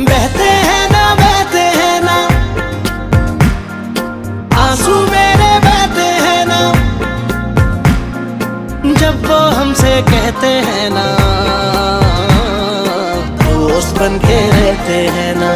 बहते हैं ना आंसू मेरे बहते हैं ना, जब वो हमसे कहते हैं ना दोस्त बन के रहते हैं ना।